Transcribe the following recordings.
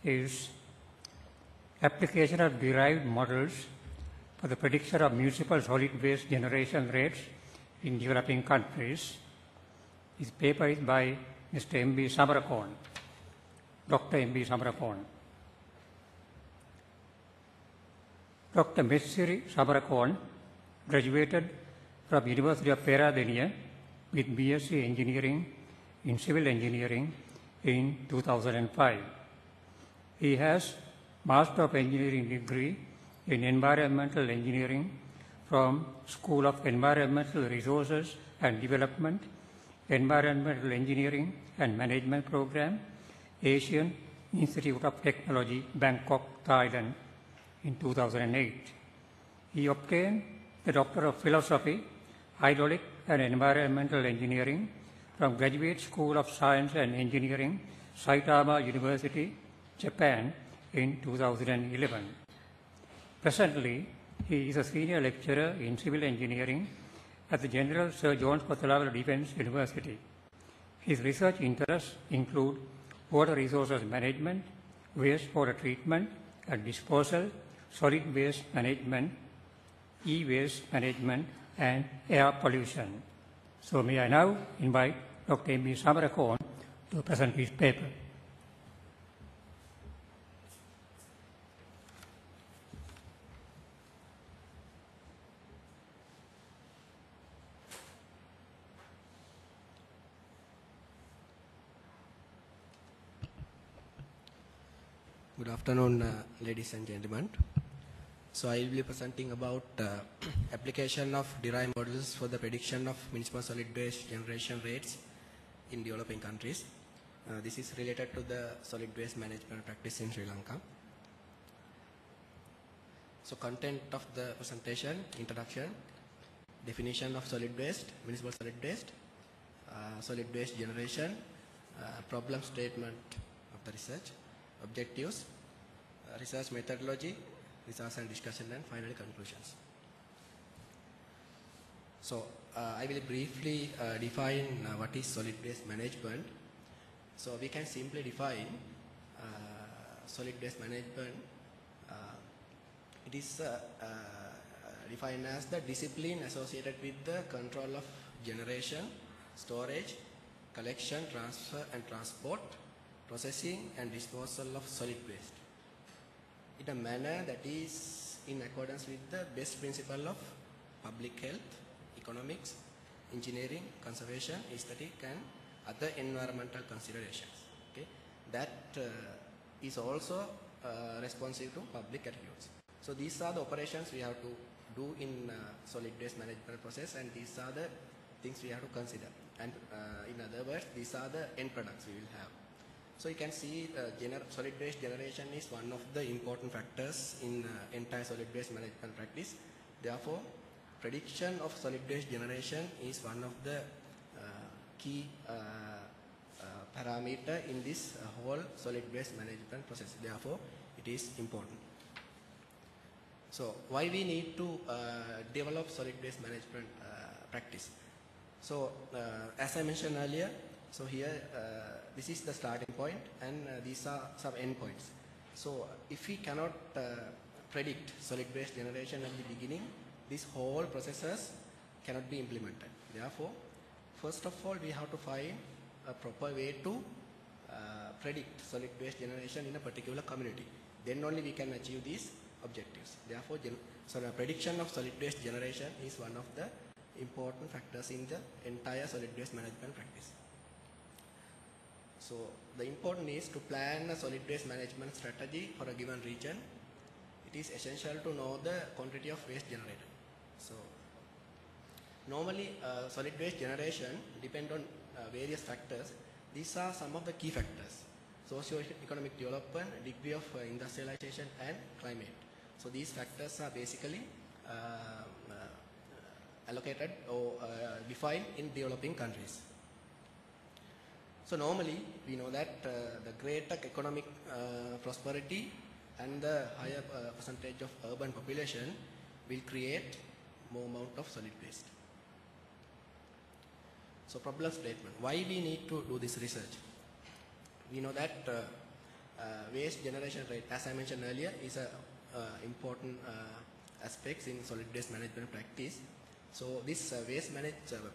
is application of derived models for the prediction of municipal solid waste generation rates in developing countries. This paper is by Mr. MB Samarakoon, Dr. MB Samarakoon. Dr. MB Samarakoon graduated from University of Peradeniya with BSc Engineering in Civil Engineering in 2005. He has Master of Engineering degree in Environmental Engineering from School of Environmental Resources and Development, Environmental Engineering and Management Program, Asian Institute of Technology, Bangkok, Thailand in 2008. He obtained the Doctor of Philosophy, Hydraulic and Environmental Engineering from Graduate School of Science and Engineering, Saitama University, Japan in 2011. Presently, he is a senior lecturer in civil engineering at the General Sir John Kotelawala Defence University. His research interests include water resources management, wastewater treatment and disposal, solid waste management, e-waste management, and air pollution. So may I now invite Dr. MB Samarakoon to present his paper. Good afternoon, ladies and gentlemen. So I will be presenting about application of derived models for the prediction of municipal solid waste generation rates in developing countries. This is related to the solid waste management practice in Sri Lanka. So content of the presentation: introduction, definition of solid waste, municipal solid waste generation, problem statement of the research, objectives, research methodology, research and discussion, and finally conclusions. So I will briefly define what is solid waste management. So we can simply define solid waste management. It is defined as the discipline associated with the control of generation, storage, collection, transfer and transport, processing and disposal of solid waste in a manner that is in accordance with the best principle of public health, economics, engineering, conservation, aesthetic and other environmental considerations. Okay? That is also responsive to public attitudes. So these are the operations we have to do in solid waste management process, and these are the things we have to consider. And in other words, these are the end products we will have. So you can see solid waste generation is one of the important factors in entire solid waste management practice. Therefore, prediction of solid waste generation is one of the key parameter in this whole solid waste management process. Therefore, it is important. So why we need to develop solid waste management practice? So as I mentioned earlier, so here this is the starting point and these are some endpoints. So if we cannot predict solid waste generation at the beginning, this whole processes cannot be implemented. Therefore, first of all, we have to find a proper way to predict solid waste generation in a particular community. Then only we can achieve these objectives. Therefore, so the prediction of solid waste generation is one of the important factors in the entire solid waste management practice. So the important is to plan a solid waste management strategy for a given region. It is essential to know the quantity of waste generated. So normally solid waste generation depend on various factors. These are some of the key factors: socio-economic development, degree of industrialization and climate. So these factors are basically allocated or defined in developing countries. So normally we know that the greater economic prosperity and the higher percentage of urban population will create more amount of solid waste. So problem statement: why we need to do this research? We know that waste generation rate, as I mentioned earlier, is a important aspects in solid waste management practice. So this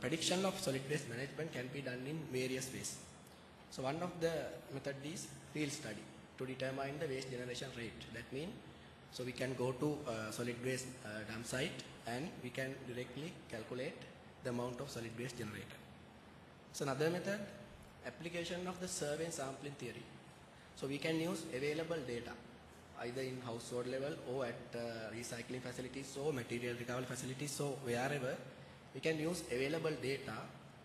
prediction of solid waste management can be done in various ways. So one of the method is field study to determine the waste generation rate. That means, so we can go to solid waste dump site and we can directly calculate the amount of solid waste generated. So another method, application of the survey and sampling theory. So we can use available data either in household level or at recycling facilities or material recovery facilities, so wherever we can use available data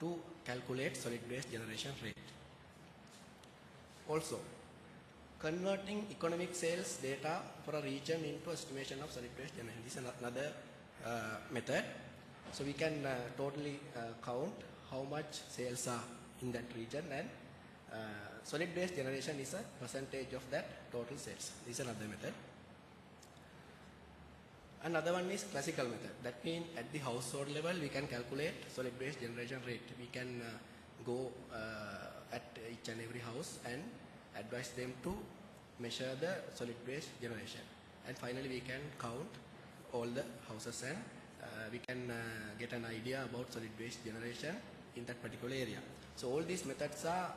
to calculate solid waste generation rate. Also, converting economic sales data for a region into estimation of solid waste generation. This is another method. So we can totally count how much sales are in that region, and solid waste generation is a percentage of that total sales. This is another method. Another one is classical method. That means at the household level we can calculate solid waste generation rate. We can go at each and every house and advise them to measure the solid waste generation. And finally we can count all the houses and we can get an idea about solid waste generation in that particular area. So all these methods are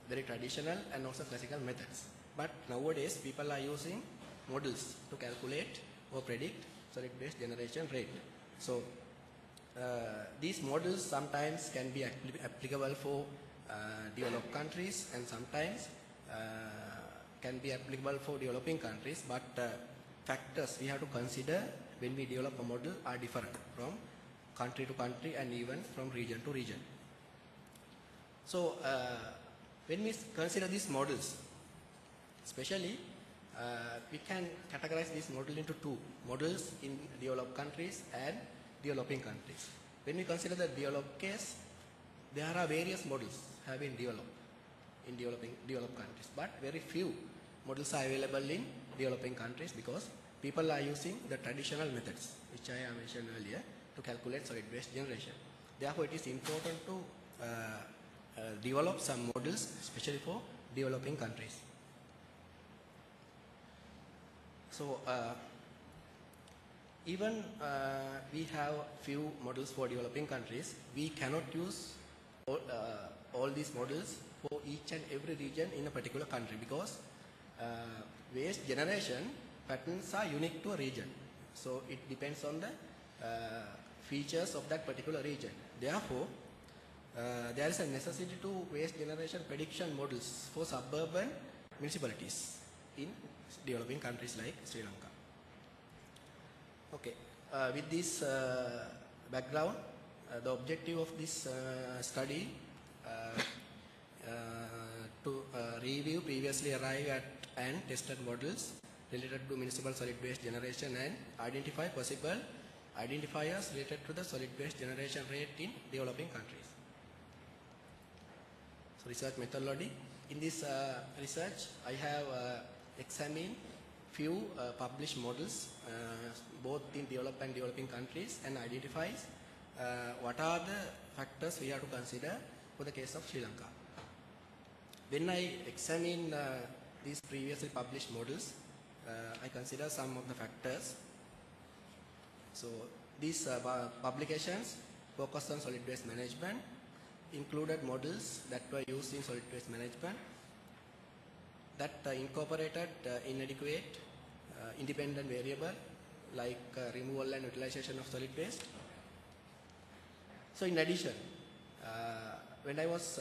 very traditional and also classical methods. But nowadays people are using models to calculate or predict solid waste generation rate. So these models sometimes can be applicable for developed countries and sometimes can be applicable for developing countries, but factors we have to consider when we develop a model are different from country to country and even from region to region. So when we consider these models, especially we can categorize this model into two models in developed countries and developing countries. When we consider the developed case, there are various models have been developed in developed countries, but very few models are available in developing countries because people are using the traditional methods which I have mentioned earlier to calculate solid waste generation. Therefore, it is important to develop some models especially for developing countries. So even we have few models for developing countries, we cannot use all these models for each and every region in a particular country because waste generation patterns are unique to a region. So it depends on the features of that particular region. Therefore, there is a necessity to waste generation prediction models for suburban municipalities in developing countries like Sri Lanka. Okay, with this background, the objective of this study to review previously arrived at and tested models related to municipal solid waste generation and identify possible identifiers related to the solid waste generation rate in developing countries. So research methodology. In this research, I have examined few published models both in developed and developing countries and identifies what are the factors we have to consider for the case of Sri Lanka. When I examine these previously published models, I consider some of the factors. So these publications focused on solid waste management, included models that were used in solid waste management that incorporated inadequate independent variable like removal and utilization of solid waste. So in addition, when I was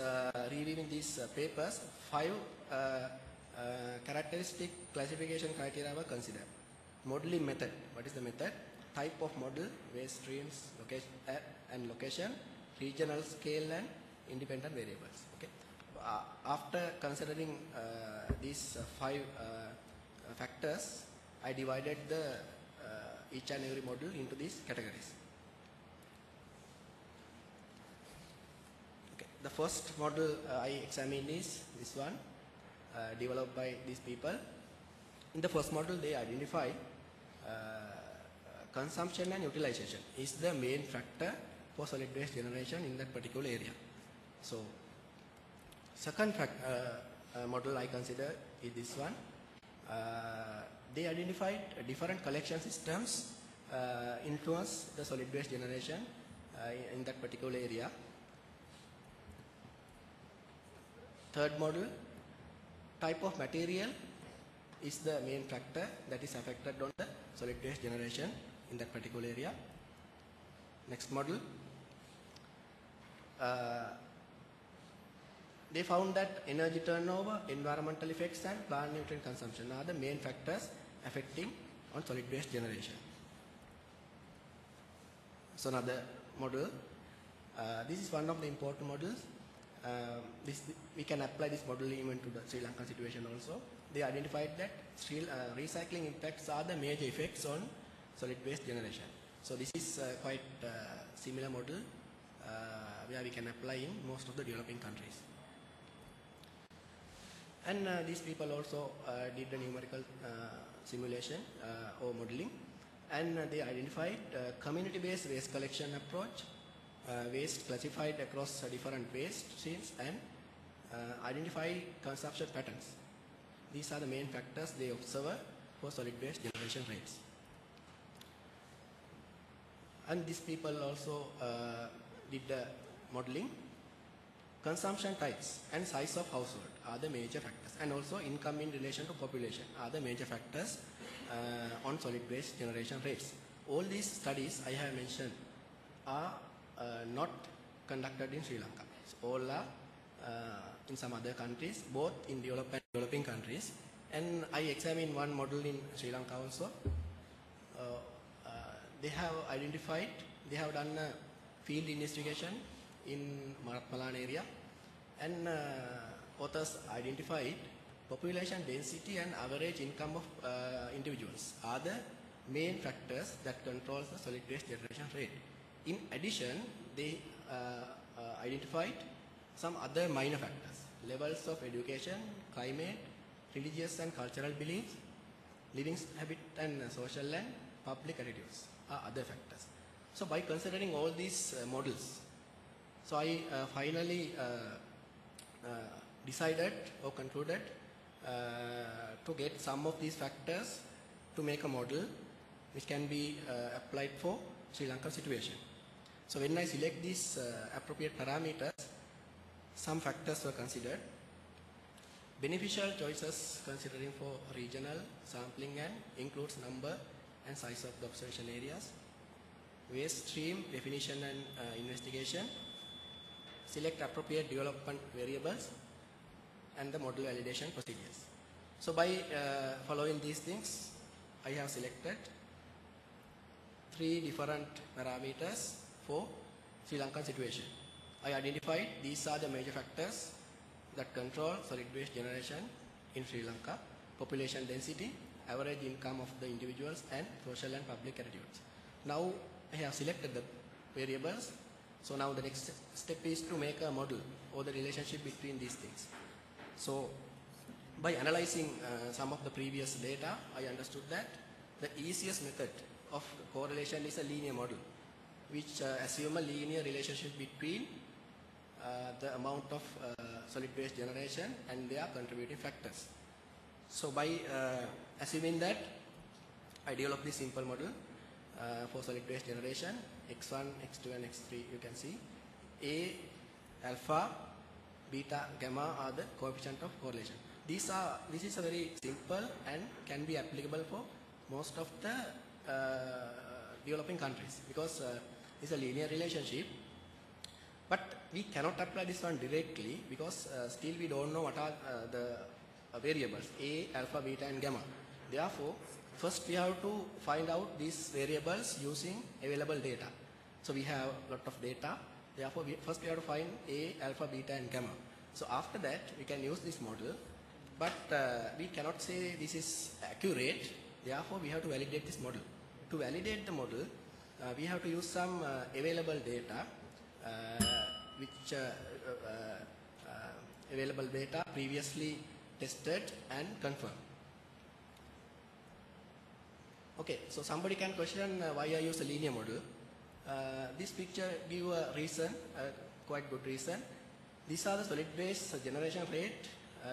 reviewing these papers, 5 characteristic classification criteria were considered. Modeling method, what is the method? Type of model, waste streams, location and location, regional scale and independent variables. Okay. After considering these 5 factors, I divided each and every model into these categories. Okay. The first model I examined is this one, developed by these people. In the first model, they identify consumption and utilization is the main factor for solid waste generation in that particular area. So, second model I consider is this one. They identified different collection systems influence the solid waste generation in that particular area. Third model, type of material is the main factor that is affected on the solid waste generation in that particular area. Next model, they found that energy turnover, environmental effects and plant nutrient consumption are the main factors affecting on solid waste generation. So another model, this is one of the important models. We can apply this model even to the Sri Lankan situation also. They identified that recycling impacts are the major effects on solid waste generation. So this is quite similar model where we can apply in most of the developing countries. And these people also did a numerical simulation or modeling, and they identified community-based waste collection approach, waste classified across different waste streams, and identify consumption patterns. These are the main factors they observe for solid waste generation rates. And these people also did the modeling. Consumption types and size of household are the major factors, and also income in relation to population are the major factors on solid waste generation rates. All these studies I have mentioned are not conducted in Sri Lanka. So all are in some other countries, both in developed and developing countries. And I examined one model in Sri Lanka also. They have identified, they have done a field investigation in Maratmalan area, and authors identified population density and average income of individuals are the main factors that controls the solid waste generation rate. In addition, they identified some other minor factors: levels of education, climate, religious and cultural beliefs, living habit and social and public attitudes are other factors. So by considering all these models, so I finally decided or concluded to get some of these factors to make a model which can be applied for Sri Lankan situation. So when I select these appropriate parameters, some factors were considered. Beneficial choices considering for regional sampling and includes number and size of the observation areas. Waste stream definition and investigation. Select appropriate development variables and the model validation procedures. So by following these things, I have selected 3 different parameters for Sri Lankan situation. I identified these are the major factors that control solid waste generation in Sri Lanka: population density, average income of the individuals, and social and public attitudes. Now I have selected the variables. So now the next step is to make a model or the relationship between these things. So by analyzing some of the previous data, I understood that the easiest method of correlation is a linear model, which assume a linear relationship between the amount of solid waste generation and their contributing factors. So by assuming that, I developed this simple model for solid waste generation. X1, X2 and X3 you can see. A, alpha, beta, gamma are the coefficient of correlation. This is a very simple and can be applicable for most of the developing countries, because it's a linear relationship. But we cannot apply this one directly because still we don't know what are the variables A, alpha, beta and gamma. Therefore, first we have to find out these variables using available data. So we have a lot of data. Therefore, first we have to find A, alpha, beta and gamma. So after that, we can use this model. But we cannot say this is accurate. Therefore, we have to validate this model. To validate the model, we have to use some available data, which available data previously tested and confirmed. Okay, so somebody can question why I use a linear model. This picture gives a reason, quite good reason. These are the solid waste generation rate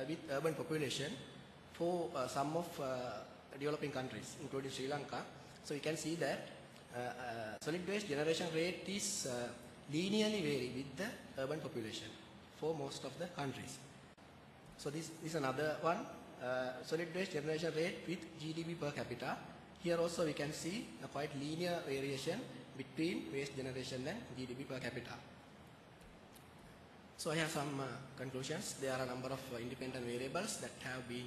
with urban population for some of developing countries, including Sri Lanka. So you can see that solid waste generation rate is linearly vary with the urban population for most of the countries. So this is another one, solid waste generation rate with GDP per capita. Here also we can see a quite linear variation between waste generation and GDP per capita. So I have some conclusions. There are a number of independent variables that have been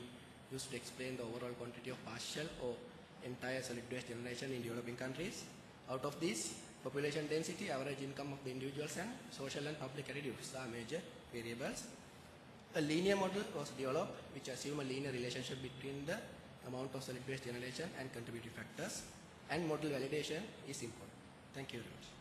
used to explain the overall quantity of partial or entire solid waste generation in developing countries. Out of these, population density, average income of the individuals, and social and public attitudes are major variables. A linear model was developed which assumes a linear relationship between the amount of solid waste generation and contributing factors, and model validation is important. Thank you very much.